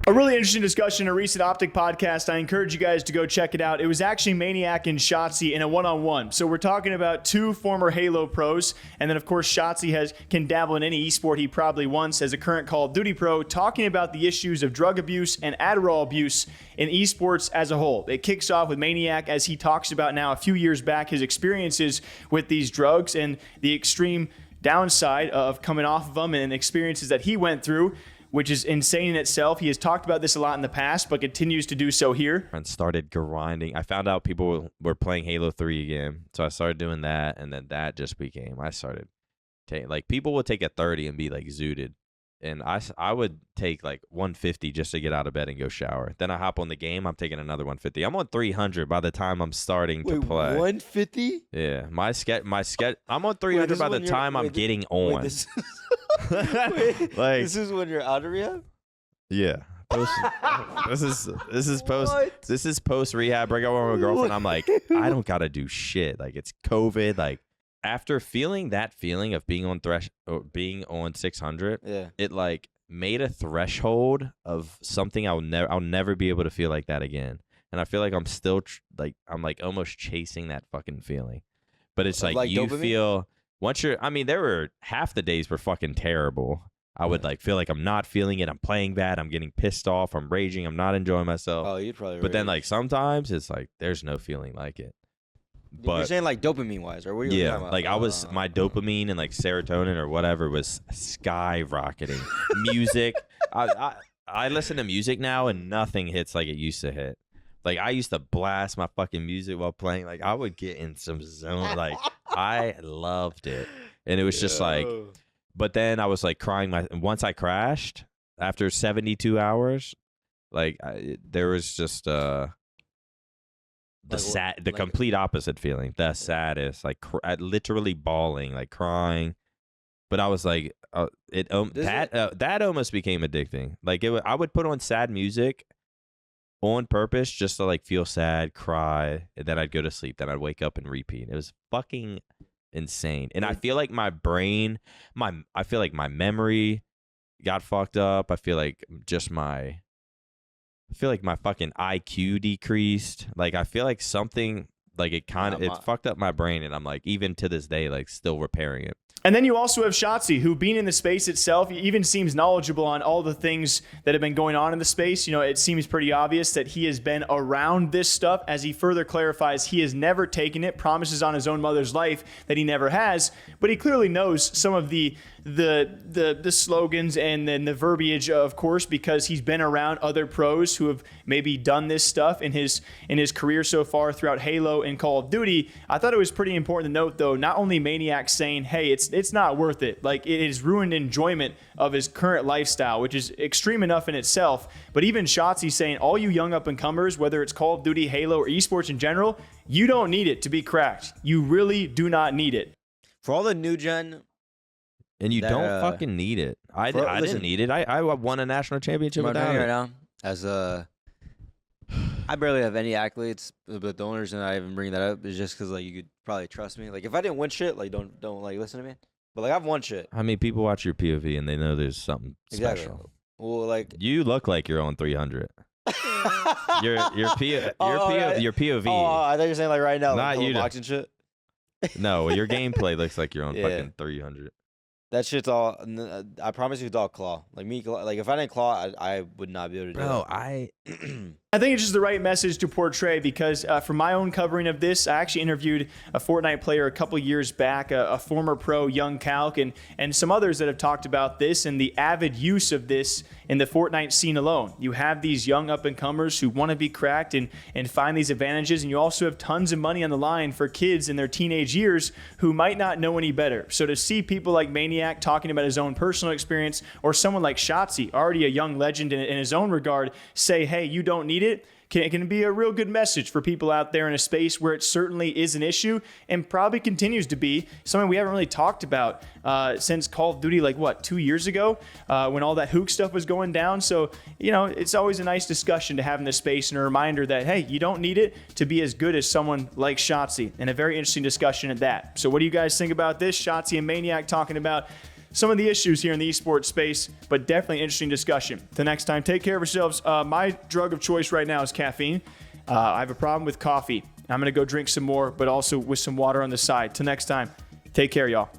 A really interesting discussion in a recent OpTic podcast. I encourage you guys to go check it out. It was actually MaNiaC and Shotzzy in a one-on-one. So we're talking about two former Halo pros, and then of course Shotzzy can dabble in any esport he probably wants as a current Call of Duty pro, talking about the issues of drug abuse and adderall abuse in esports as a whole. It kicks off with MaNiaC as he talks about now a few years back his experiences with these drugs and the extreme downside of coming off of them and experiences that he went through, which is insane in itself. He has talked about this a lot in the past, but continues to do so here. And started grinding. I found out people were playing Halo 3 again, so I started doing that, and then that just became, I started taking, like, people would take a 30 and be, like, zooted, and I would take, like, 150 just to get out of bed and go shower. Then I hop on the game, I'm taking another 150. I'm on 300 by the time I'm starting to play. 150? Yeah, I'm on 300 by the time I'm getting on. This Like, this is when you're out of rehab? Yeah. This is post rehab. Break up with my girlfriend. I'm like, I don't gotta do shit. Like, it's COVID. Like, after feeling that feeling of being on Thresh or being on 600, Yeah. it like made a threshold of something I'll never be able to feel like that again. And I feel like I'm still I'm like almost chasing that fucking feeling. But it's like you dopamine? feel once you're. I mean, there were half the days were fucking terrible. I would like feel like I'm not feeling it. I'm playing bad. I'm getting pissed off. I'm raging. I'm not enjoying myself. Oh, you'd probably. But then like sometimes it's like there's no feeling like it. But you're saying like dopamine wise, or what? Are you talking about? like I was my dopamine and like serotonin or whatever was skyrocketing. Music, I listen to music now and nothing hits like it used to hit. Like I used to blast my fucking music while playing. Like I would get in some zone. Like I loved it, and it was just like. But then I was like crying. Once I crashed after 72 hours, like there was just the complete opposite feeling. The saddest, like literally bawling, like crying. But I was like, that almost became addicting. Like I would put on sad music on purpose just to like feel sad, cry, and then I'd go to sleep. Then I'd wake up and repeat. It was fucking insane. And I feel like my brain, I feel like my memory got fucked up. I feel like my fucking IQ decreased. Like I feel like something like it fucked up my brain, and I'm like even to this day like still repairing it. And then you also have Shotzzy, who being in the space itself, even seems knowledgeable on all the things that have been going on in the space. You know, it seems pretty obvious that he has been around this stuff. As he further clarifies, he has never taken it, promises on his own mother's life that he never has, but he clearly knows some of the slogans and then the verbiage, of course, because he's been around other pros who have maybe done this stuff in his career so far throughout Halo and Call of Duty. I thought it was pretty important to note, though, not only MaNiaC saying, hey, it's not worth it. Like, it has ruined enjoyment of his current lifestyle, which is extreme enough in itself. But even Shotzzy saying, all you young up-and-comers, whether it's Call of Duty, Halo, or esports in general, you don't need it to be cracked. You really do not need it. For all the new gen... And you don't fucking need it. I didn't need it. I won a national championship without it. Right now, I barely have any accolades, but the only reason I even bring that up is just because like you could probably trust me. Like if I didn't win shit, like don't like listen to me. But like I've won shit. I mean, people watch your POV and they know there's something special. Well, like you look like you're on 300. your POV. Oh, I thought you were saying like right now, not like, you boxing shit. No, your gameplay looks like you're on fucking 300. That shit's all. I promise you, it's all claw. Like me, like if I didn't claw, I would not be able to do it. Bro, I think it's just the right message to portray because for my own covering of this, I actually interviewed a Fortnite player a couple years back, a former pro, Young Calc, and some others that have talked about this and the avid use of this in the Fortnite scene alone. You have these young up-and-comers who want to be cracked and find these advantages, and you also have tons of money on the line for kids in their teenage years who might not know any better. So to see people like MaNiaC talking about his own personal experience, or someone like Shotzzy, already a young legend in his own regard, say, hey, you don't need it, can be a real good message for people out there in a space where it certainly is an issue and probably continues to be something we haven't really talked about since Call of Duty, like what, 2 years ago when all that Hook stuff was going down. So, you know, it's always a nice discussion to have in this space and a reminder that, hey, you don't need it to be as good as someone like Shotzzy, and a very interesting discussion at that. So what do you guys think about this? Shotzzy and MaNiaC talking about some of the issues here in the esports space, but definitely an interesting discussion. Till next time, take care of yourselves. My drug of choice right now is caffeine. I have a problem with coffee. I'm going to go drink some more, but also with some water on the side. Till next time, take care, y'all.